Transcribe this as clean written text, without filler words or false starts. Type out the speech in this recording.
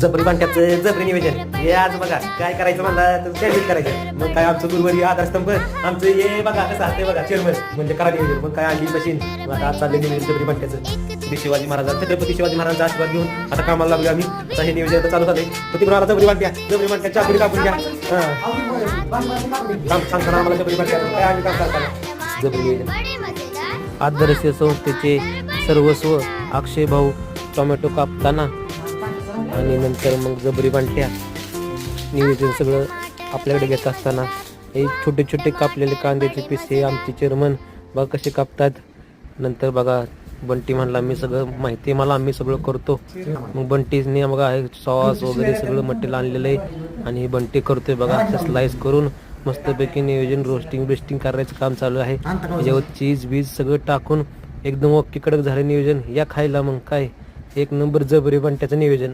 जबरी बांट्याचं जबरी नियोजन हे आज बघा काय करायचं म्हणलं तर सँडविच करायचं. मग काय आमचं गुरुवारी आधारस्तंभ आमचं हे बघा कसं असते बघा चेअरमन म्हणजे करा नियोजन. मग काय आणली मशीन मग आता आज चालले नियोजन जबरी बांट्याचं. श्री शिवाजी महाराज छत्रपती शिवाजी महाराजांचा आशीर्वाद घेऊन आता कामाला लागलो आम्ही. आता हे नियोजन चालू झाले तर तिकडून आला जबरी बांट्या चाकरी कापून घ्या. काम सांगताना आम्हाला जबरी बांट्या काय आम्ही काम करताना जबरी नियोजन. आदर्श संस्थेचे सर्वस्व अक्षय भाऊ टोमॅटो कापताना आणि नंतर मग जबरी बांट्या नियोजन सगळं आपल्याकडे घेत असताना हे छोटे छोटे कापलेले कांद्याचे पीस हे आमचे चेअरमन बघा कसे कापतात. नंतर बघा बंटी म्हणला मी सगळं माहिती मला आम्ही सगळं करतो. मग बंटीने बघा हे सॉस वगैरे सगळं मटेरियल आणलेलं आहे आणि हे बंटी करतोय बघा स्लाइस करून मस्तपैकी नियोजन रोस्टिंग बिस्टिंग करायचं काम चालू आहे. त्याच्यावर चीज बीज सगळं टाकून एकदम ओके कडक झालं नियोजन. या खायला मग काय एक नंबर जबरी बांट्याचं नियोजन.